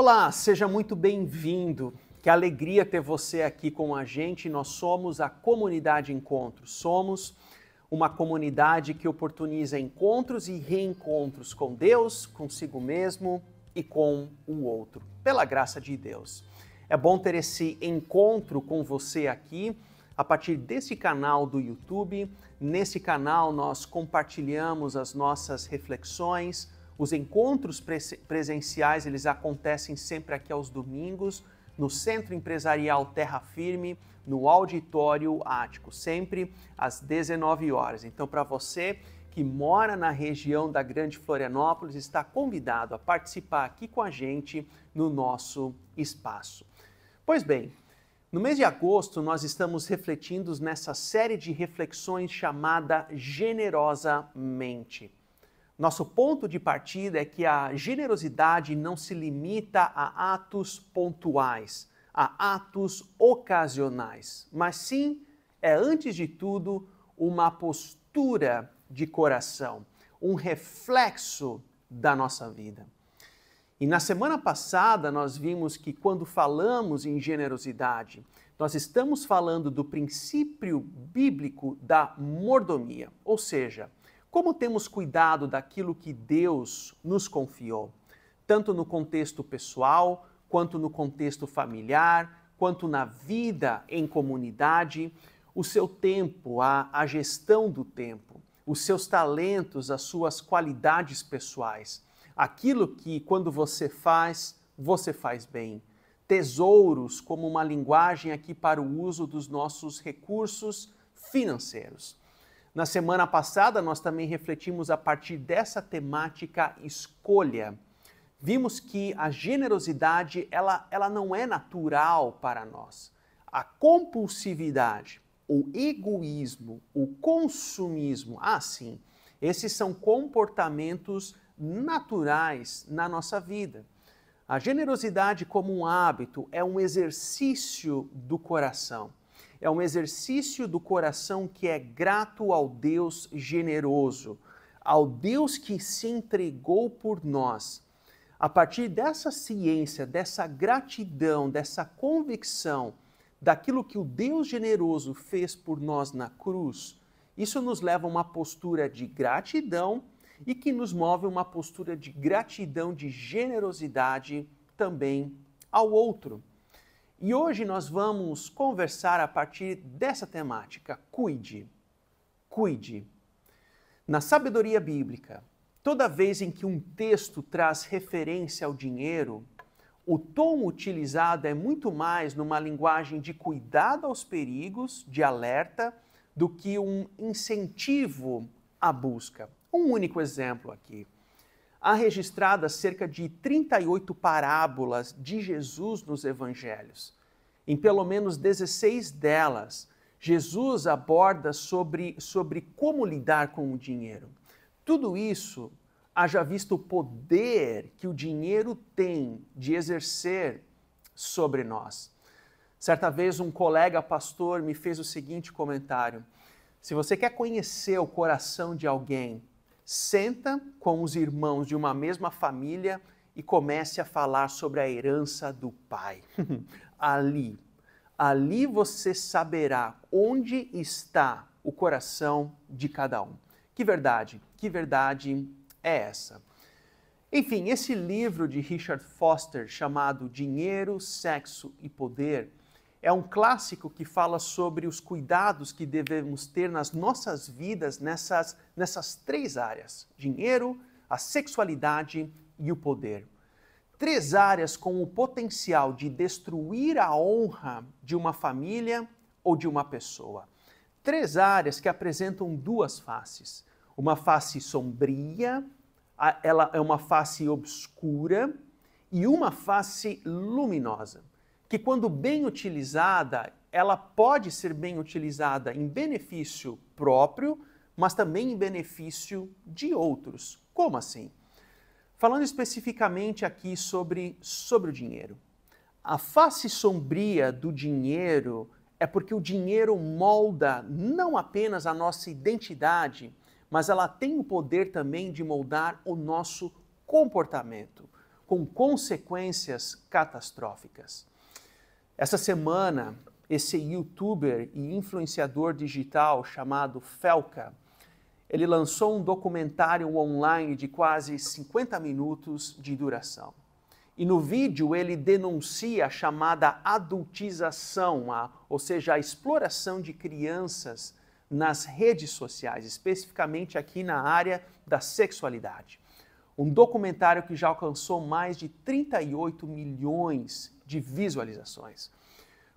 Olá, seja muito bem-vindo. Que alegria ter você aqui com a gente. Nós somos a Comunidade Encontros. Somos uma comunidade que oportuniza encontros e reencontros com Deus, consigo mesmo e com o outro, pela graça de Deus. É bom ter esse encontro com você aqui a partir desse canal do YouTube. Nesse canal nós compartilhamos as nossas reflexões. Os encontros presenciais, eles acontecem sempre aqui aos domingos, no Centro Empresarial Terra Firme, no Auditório Ático, sempre às 19 horas. Então, para você que mora na região da Grande Florianópolis, está convidado a participar aqui com a gente no nosso espaço. Pois bem, no mês de agosto nós estamos refletindo nessa série de reflexões chamada Generosamente. Nosso ponto de partida é que a generosidade não se limita a atos pontuais, a atos ocasionais, mas sim é, antes de tudo, uma postura de coração, um reflexo da nossa vida. E na semana passada nós vimos que quando falamos em generosidade, nós estamos falando do princípio bíblico da mordomia, ou seja, como temos cuidado daquilo que Deus nos confiou, tanto no contexto pessoal, quanto no contexto familiar, quanto na vida em comunidade, o seu tempo, a gestão do tempo, os seus talentos, as suas qualidades pessoais, aquilo que quando você faz bem. Tesouros como uma linguagem aqui para o uso dos nossos recursos financeiros. Na semana passada, nós também refletimos a partir dessa temática escolha. Vimos que a generosidade, ela não é natural para nós. A compulsividade, o egoísmo, o consumismo, sim, esses são comportamentos naturais na nossa vida. A generosidade como um hábito é um exercício do coração. É um exercício do coração que é grato ao Deus generoso, ao Deus que se entregou por nós. A partir dessa ciência, dessa gratidão, dessa convicção daquilo que o Deus generoso fez por nós na cruz, isso nos leva a uma postura de gratidão e que nos move a uma postura de gratidão, de generosidade também ao outro. E hoje nós vamos conversar a partir dessa temática, cuide. Na sabedoria bíblica, toda vez em que um texto traz referência ao dinheiro, o tom utilizado é muito mais numa linguagem de cuidado aos perigos, de alerta, do que um incentivo à busca. Um único exemplo aqui. Há registradas cerca de 38 parábolas de Jesus nos evangelhos. Em pelo menos 16 delas, Jesus aborda sobre como lidar com o dinheiro. Tudo isso, haja visto o poder que o dinheiro tem de exercer sobre nós. Certa vez um colega pastor me fez o seguinte comentário: se você quer conhecer o coração de alguém, senta com os irmãos de uma mesma família e comece a falar sobre a herança do pai. Ali você saberá onde está o coração de cada um. Que verdade é essa? Enfim, esse livro de Richard Foster chamado Dinheiro, Sexo e Poder é um clássico que fala sobre os cuidados que devemos ter nas nossas vidas nessas três áreas: dinheiro, a sexualidade e o poder. Três áreas com o potencial de destruir a honra de uma família ou de uma pessoa. Três áreas que apresentam duas faces. Uma face sombria, ela é uma face obscura, e uma face luminosa, que quando bem utilizada, ela pode ser bem utilizada em benefício próprio, mas também em benefício de outros. Como assim? Falando especificamente aqui sobre o dinheiro. A face sombria do dinheiro é porque o dinheiro molda não apenas a nossa identidade, mas ela tem o poder também de moldar o nosso comportamento. com consequências catastróficas. Essa semana, esse youtuber e influenciador digital chamado Felca, ele lançou um documentário online de quase 50 minutos de duração. E no vídeo ele denuncia a chamada adultização, ou seja, a exploração de crianças nas redes sociais, especificamente aqui na área da sexualidade. Um documentário que já alcançou mais de 38 milhões de visualizações.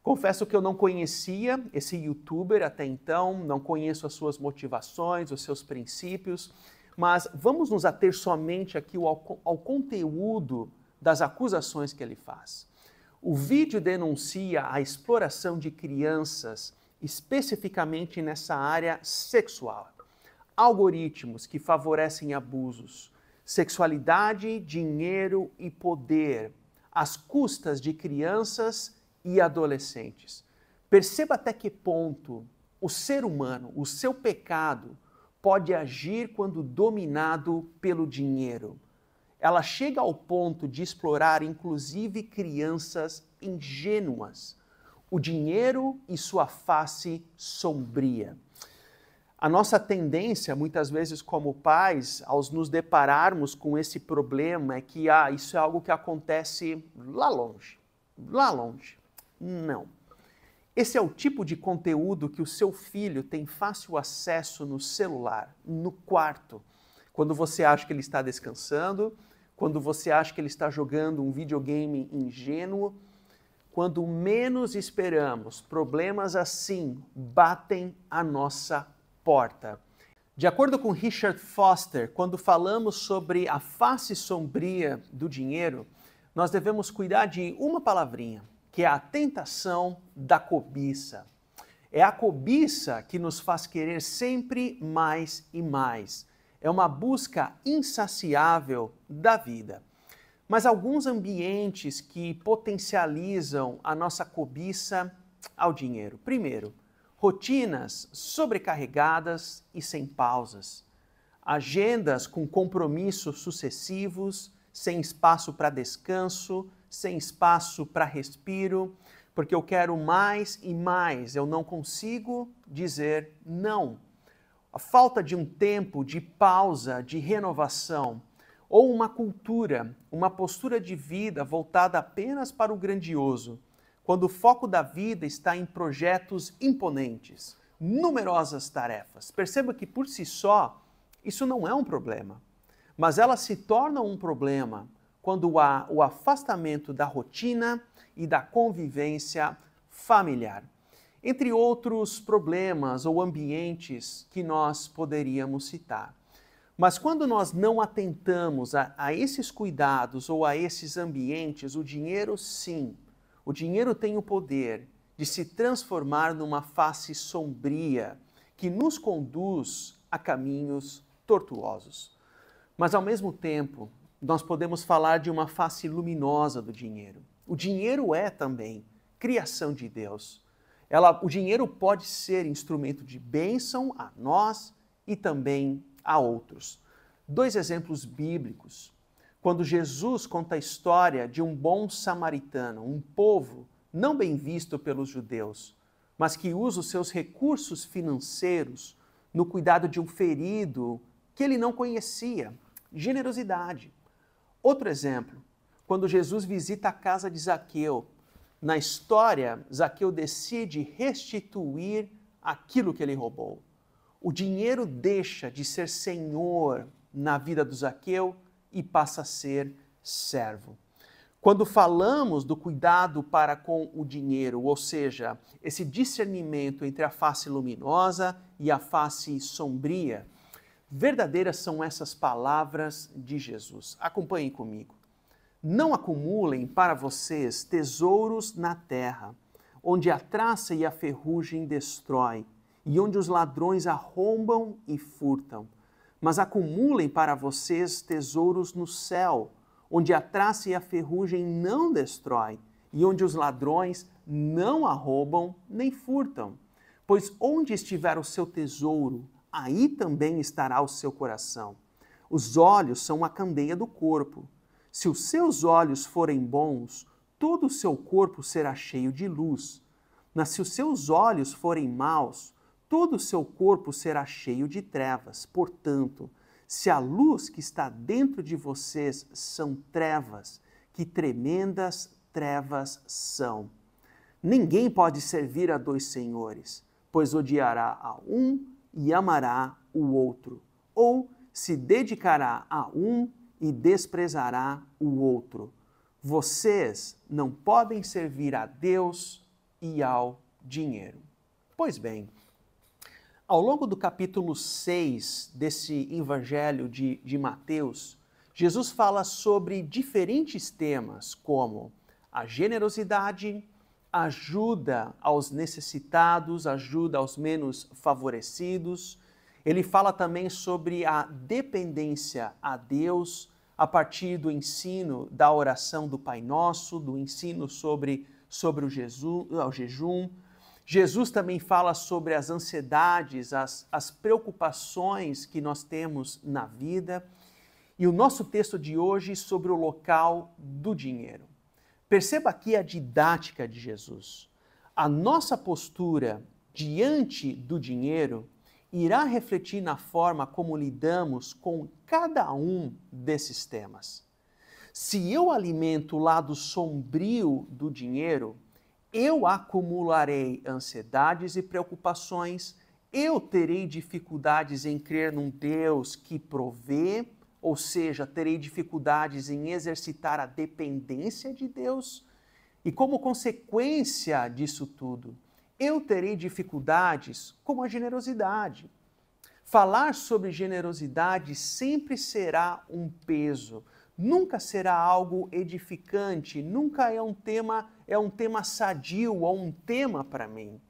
Confesso que eu não conhecia esse youtuber até então, não conheço as suas motivações, os seus princípios, mas vamos nos ater somente aqui ao conteúdo das acusações que ele faz. O vídeo denuncia a exploração de crianças, especificamente nessa área sexual. Algoritmos que favorecem abusos, sexualidade, dinheiro e poder, às custas de crianças e adolescentes. Perceba até que ponto o ser humano, o seu pecado, pode agir quando dominado pelo dinheiro. Ela chega ao ponto de explorar inclusive crianças ingênuas. O dinheiro e sua face sombria. A nossa tendência, muitas vezes como pais, ao nos depararmos com esse problema, é que isso é algo que acontece lá longe. Lá longe. Não. Esse é o tipo de conteúdo que o seu filho tem fácil acesso no celular, no quarto, quando você acha que ele está descansando, quando você acha que ele está jogando um videogame ingênuo. Quando menos esperamos, problemas assim batem a nossa porta. De acordo com Richard Foster, quando falamos sobre a face sombria do dinheiro, nós devemos cuidar de uma palavrinha, que é a tentação da cobiça. É a cobiça que nos faz querer sempre mais e mais. É uma busca insaciável da vida. Mas alguns ambientes que potencializam a nossa cobiça ao dinheiro. Primeiro, rotinas sobrecarregadas e sem pausas. Agendas com compromissos sucessivos, sem espaço para descanso, sem espaço para respiro, porque eu quero mais e mais, eu não consigo dizer não. A falta de um tempo de pausa, de renovação, ou uma cultura, uma postura de vida voltada apenas para o grandioso, quando o foco da vida está em projetos imponentes, numerosas tarefas. Perceba que por si só, isso não é um problema, mas ela se torna um problema quando há o afastamento da rotina e da convivência familiar. Entre outros problemas ou ambientes que nós poderíamos citar. Mas quando nós não atentamos a esses cuidados ou a esses ambientes, o dinheiro sim, o dinheiro tem o poder de se transformar numa face sombria que nos conduz a caminhos tortuosos. Mas ao mesmo tempo, nós podemos falar de uma face luminosa do dinheiro. O dinheiro é também criação de Deus. O dinheiro pode ser instrumento de bênção a nós e também a outros. Dois exemplos bíblicos. Quando Jesus conta a história de um bom samaritano, um povo não bem visto pelos judeus, mas que usa os seus recursos financeiros no cuidado de um ferido que ele não conhecia. Generosidade. Outro exemplo, quando Jesus visita a casa de Zaqueu. Na história, Zaqueu decide restituir aquilo que ele roubou. O dinheiro deixa de ser senhor na vida do Zaqueu e passa a ser servo. Quando falamos do cuidado para com o dinheiro, ou seja, esse discernimento entre a face luminosa e a face sombria, verdadeiras são essas palavras de Jesus. Acompanhem comigo. Não acumulem para vocês tesouros na terra, onde a traça e a ferrugem destrói, e onde os ladrões arrombam e furtam. Mas acumulem para vocês tesouros no céu, onde a traça e a ferrugem não destrói, e onde os ladrões não arrombam nem furtam. Pois onde estiver o seu tesouro, aí também estará o seu coração. Os olhos são a candeia do corpo. Se os seus olhos forem bons, todo o seu corpo será cheio de luz. Mas se os seus olhos forem maus, todo o seu corpo será cheio de trevas. Portanto, se a luz que está dentro de vocês são trevas, que tremendas trevas são. Ninguém pode servir a dois senhores, pois odiará a um e amará o outro, ou se dedicará a um e desprezará o outro. Vocês não podem servir a Deus e ao dinheiro. Pois bem, ao longo do capítulo 6 desse Evangelho de Mateus, Jesus fala sobre diferentes temas, como a generosidade, ajuda aos necessitados, ajuda aos menos favorecidos. Ele fala também sobre a dependência a Deus, a partir do ensino da oração do Pai Nosso, do ensino sobre o jejum. Jesus também fala sobre as ansiedades, as preocupações que nós temos na vida. E o nosso texto de hoje sobre o local do dinheiro. Perceba aqui a didática de Jesus. A nossa postura diante do dinheiro irá refletir na forma como lidamos com cada um desses temas. Se eu alimento o lado sombrio do dinheiro, eu acumularei ansiedades e preocupações, eu terei dificuldades em crer num Deus que provê, ou seja, terei dificuldades em exercitar a dependência de Deus, e como consequência disso tudo, eu terei dificuldades com a generosidade. Falar sobre generosidade sempre será um peso, nunca será algo edificante, nunca é um tema sadio ou um tema para mim.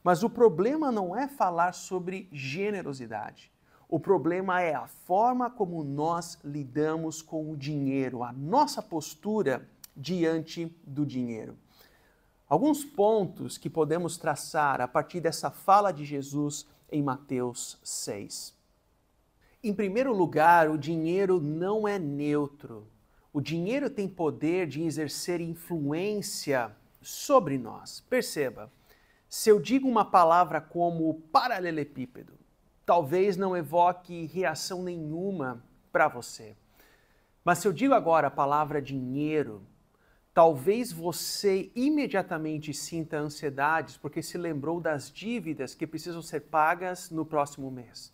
Mas o problema não é falar sobre generosidade. O problema é a forma como nós lidamos com o dinheiro, a nossa postura diante do dinheiro. Alguns pontos que podemos traçar a partir dessa fala de Jesus em Mateus 6. Em primeiro lugar, o dinheiro não é neutro. O dinheiro tem poder de exercer influência sobre nós. Perceba, se eu digo uma palavra como paralelepípedo, talvez não evoque reação nenhuma para você. Mas se eu digo agora a palavra dinheiro, talvez você imediatamente sinta ansiedades porque se lembrou das dívidas que precisam ser pagas no próximo mês.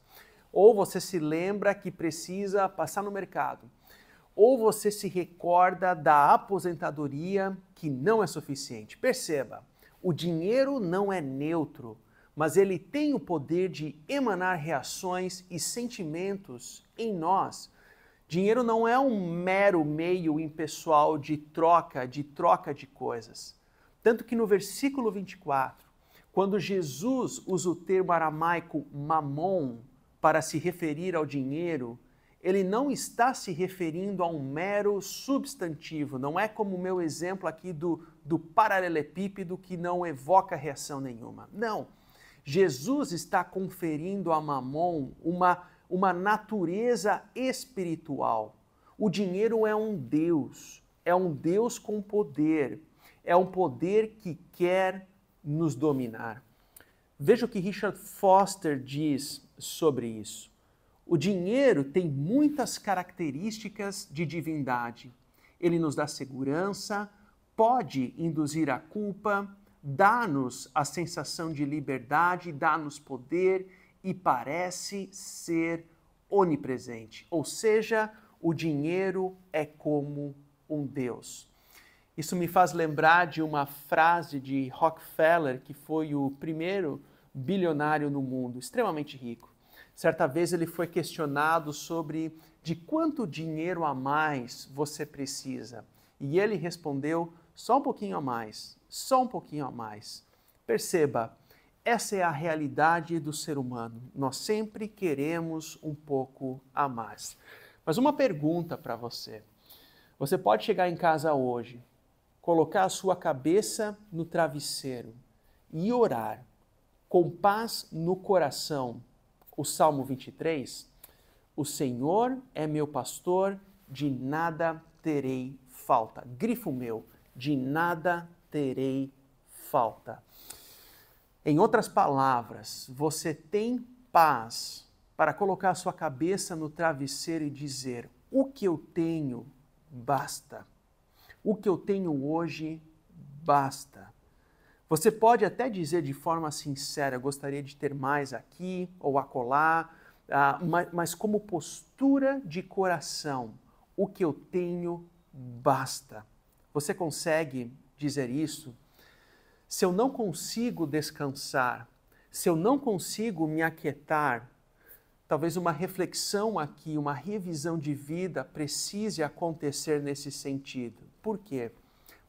Ou você se lembra que precisa passar no mercado. Ou você se recorda da aposentadoria que não é suficiente. Perceba, o dinheiro não é neutro, mas ele tem o poder de emanar reações e sentimentos em nós. Dinheiro não é um mero meio impessoal de troca de coisas. Tanto que no versículo 24, quando Jesus usa o termo aramaico mamon para se referir ao dinheiro, ele não está se referindo a um mero substantivo, não é como o meu exemplo aqui do paralelepípedo que não evoca reação nenhuma. Não. Jesus está conferindo a mamon uma natureza espiritual. O dinheiro é um Deus com poder, é um poder que quer nos dominar. Veja o que Richard Foster diz sobre isso. O dinheiro tem muitas características de divindade. Ele nos dá segurança, pode induzir a culpa, dá-nos a sensação de liberdade, dá-nos poder e parece ser onipresente. Ou seja, o dinheiro é como um Deus. Isso me faz lembrar de uma frase de Rockefeller, que foi o primeiro bilionário no mundo, extremamente rico. Certa vez ele foi questionado sobre de quanto dinheiro a mais você precisa. E ele respondeu, só um pouquinho a mais, só um pouquinho a mais. Perceba, essa é a realidade do ser humano. Nós sempre queremos um pouco a mais. Mas uma pergunta para você. Você pode chegar em casa hoje, colocar a sua cabeça no travesseiro e orar com paz no coração, o Salmo 23, o Senhor é meu pastor, de nada terei falta. Grifo meu, de nada terei falta. Em outras palavras, você tem paz para colocar a sua cabeça no travesseiro e dizer: o que eu tenho basta. O que eu tenho hoje basta. Você pode até dizer de forma sincera: gostaria de ter mais aqui ou acolá, mas como postura de coração, o que eu tenho basta. Você consegue dizer isso? Se eu não consigo descansar, se eu não consigo me aquietar, talvez uma reflexão aqui, uma revisão de vida precise acontecer nesse sentido. Por quê?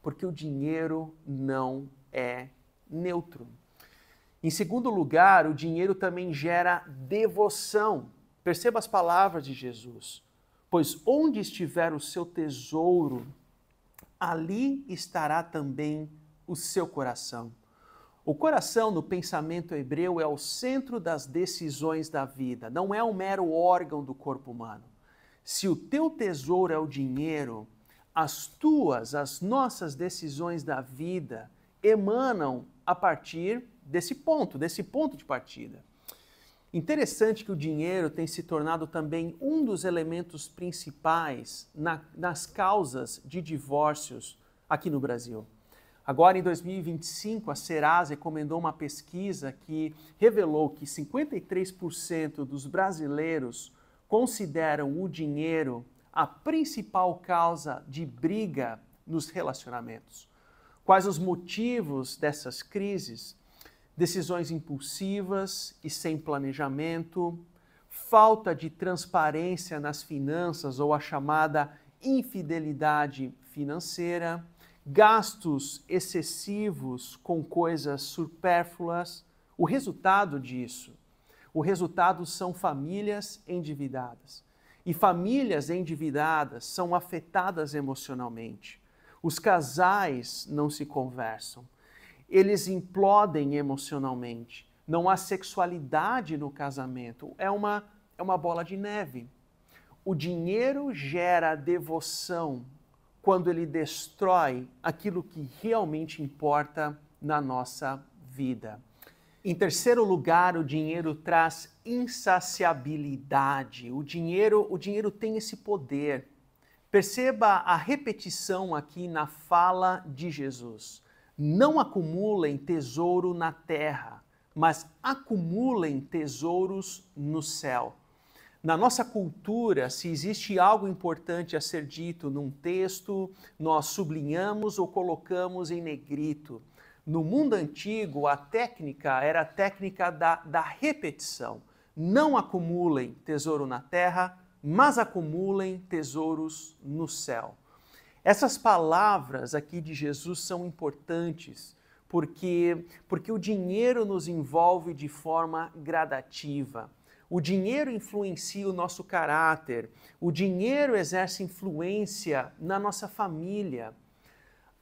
Porque o dinheiro não é neutro. Em segundo lugar, o dinheiro também gera devoção. Perceba as palavras de Jesus. Pois onde estiver o seu tesouro, ali estará também o seu coração. O coração, no pensamento hebreu, é o centro das decisões da vida, não é um mero órgão do corpo humano. Se o teu tesouro é o dinheiro, as nossas decisões da vida emanam a partir desse ponto de partida. Interessante que o dinheiro tem se tornado também um dos elementos principais nas causas de divórcios aqui no Brasil. Agora, em 2025, a Serasa recomendou uma pesquisa que revelou que 53% dos brasileiros consideram o dinheiro a principal causa de briga nos relacionamentos. Quais os motivos dessas crises? Decisões impulsivas e sem planejamento, falta de transparência nas finanças ou a chamada infidelidade financeira, gastos excessivos com coisas supérfluas. O resultado disso, são famílias endividadas. E famílias endividadas são afetadas emocionalmente. Os casais não se conversam. Eles implodem emocionalmente. Não há sexualidade no casamento. É uma bola de neve. O dinheiro gera devoção quando ele destrói aquilo que realmente importa na nossa vida. Em terceiro lugar, o dinheiro traz insaciabilidade. O dinheiro tem esse poder. Perceba a repetição aqui na fala de Jesus. Não acumulem tesouro na terra, mas acumulem tesouros no céu. Na nossa cultura, se existe algo importante a ser dito num texto, nós sublinhamos ou colocamos em negrito. No mundo antigo, a técnica era a técnica da repetição. Não acumulem tesouro na terra, mas acumulem tesouros no céu. Essas palavras aqui de Jesus são importantes, porque o dinheiro nos envolve de forma gradativa. O dinheiro influencia o nosso caráter, o dinheiro exerce influência na nossa família.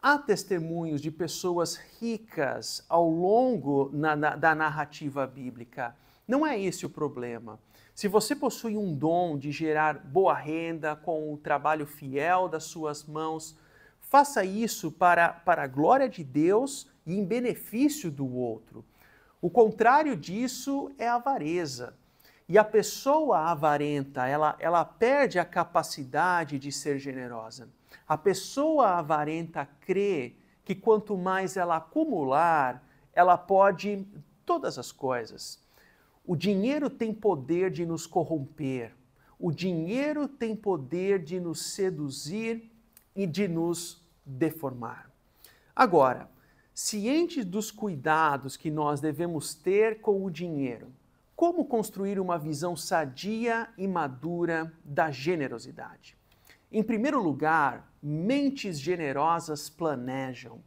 Há testemunhos de pessoas ricas ao longo da narrativa bíblica. Não é esse o problema. Se você possui um dom de gerar boa renda com o trabalho fiel das suas mãos, faça isso para a glória de Deus e em benefício do outro. O contrário disso é a avareza. E a pessoa avarenta, ela perde a capacidade de ser generosa. A pessoa avarenta crê que quanto mais ela acumular, ela pode todas as coisas. O dinheiro tem poder de nos corromper. O dinheiro tem poder de nos seduzir e de nos deformar. Agora, cientes dos cuidados que nós devemos ter com o dinheiro, como construir uma visão sadia e madura da generosidade? Em primeiro lugar, mentes generosas planejam.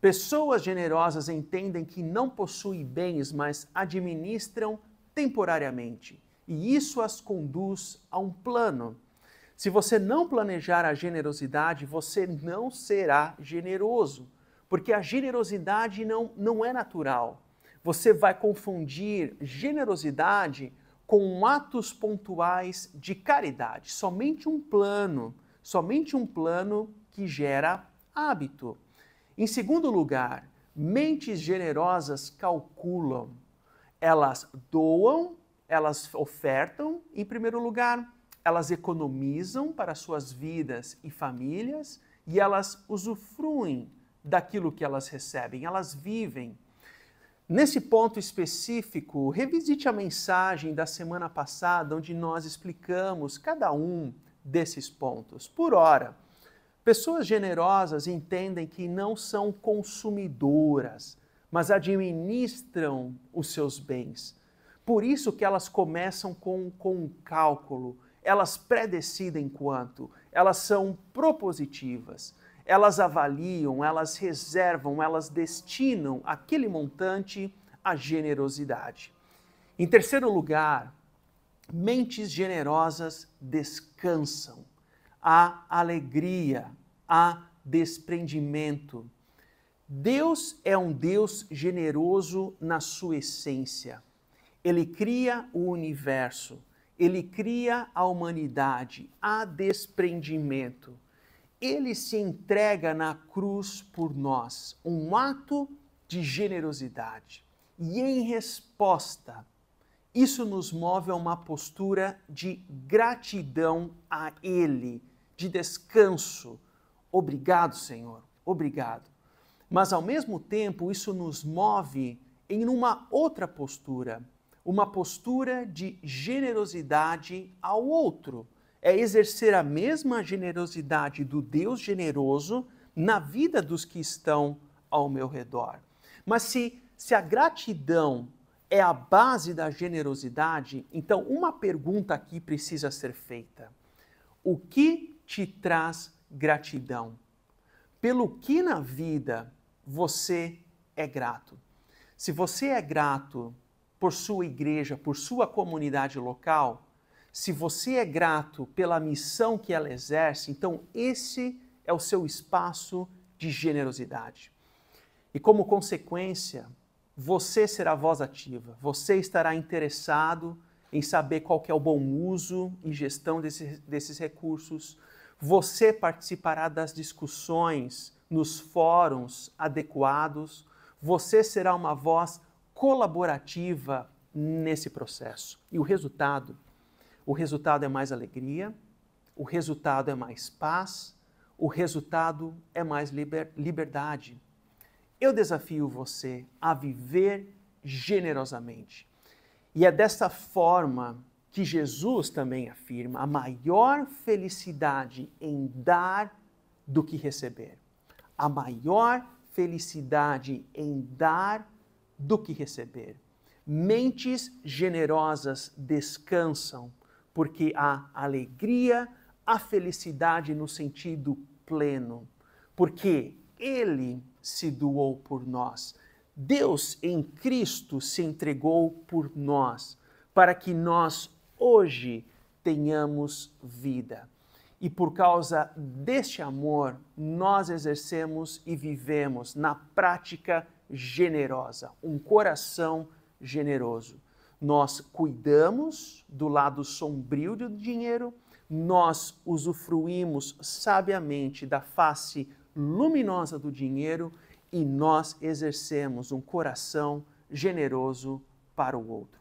Pessoas generosas entendem que não possuem bens, mas administram temporariamente. E isso as conduz a um plano. Se você não planejar a generosidade, você não será generoso, porque a generosidade não é natural. Você vai confundir generosidade com atos pontuais de caridade. Somente um plano que gera hábito. Em segundo lugar, mentes generosas calculam. Elas doam, elas ofertam, em primeiro lugar, elas economizam para suas vidas e famílias e elas usufruem daquilo que elas recebem, elas vivem. Nesse ponto específico, revisite a mensagem da semana passada, onde nós explicamos cada um desses pontos. Por ora, pessoas generosas entendem que não são consumidoras, mas administram os seus bens. Por isso que elas começam com um cálculo, elas predecidem quanto, elas são propositivas, elas avaliam, elas reservam, elas destinam aquele montante à generosidade. Em terceiro lugar, mentes generosas descansam. Há alegria, há desprendimento. Deus é um Deus generoso na sua essência. Ele cria o universo, ele cria a humanidade, há desprendimento. Ele se entrega na cruz por nós, um ato de generosidade. E em resposta, isso nos move a uma postura de gratidão a Ele, de descanso. Obrigado, Senhor, obrigado. Mas, ao mesmo tempo, isso nos move em uma outra postura, uma postura de generosidade ao outro. É exercer a mesma generosidade do Deus generoso na vida dos que estão ao meu redor. Mas se a gratidão é a base da generosidade, então uma pergunta aqui precisa ser feita. O que te traz gratidão? Pelo que na vida você é grato? Se você é grato por sua igreja, por sua comunidade local, se você é grato pela missão que ela exerce, então esse é o seu espaço de generosidade. E como consequência, você será voz ativa, você estará interessado em saber qual que é o bom uso e gestão desses recursos, você participará das discussões nos fóruns adequados, você será uma voz colaborativa nesse processo. E o resultado é mais alegria, o resultado é mais paz, o resultado é mais liberdade. Eu desafio você a viver generosamente. E é dessa forma que Jesus também afirma a maior felicidade em dar do que receber. A maior felicidade em dar do que receber. Mentes generosas descansam, porque há alegria, há felicidade no sentido pleno, porque Ele se doou por nós. Deus em Cristo se entregou por nós, para que nós hoje tenhamos vida. E por causa deste amor, nós exercemos e vivemos na prática generosa, um coração generoso. Nós cuidamos do lado sombrio do dinheiro, nós usufruímos sabiamente da face luminosa do dinheiro e nós exercemos um coração generoso para o outro.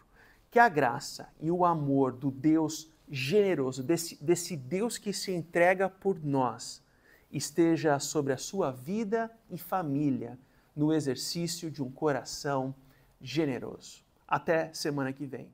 Que a graça e o amor do Deus generoso, desse Deus que se entrega por nós, esteja sobre a sua vida e família no exercício de um coração generoso. Até semana que vem.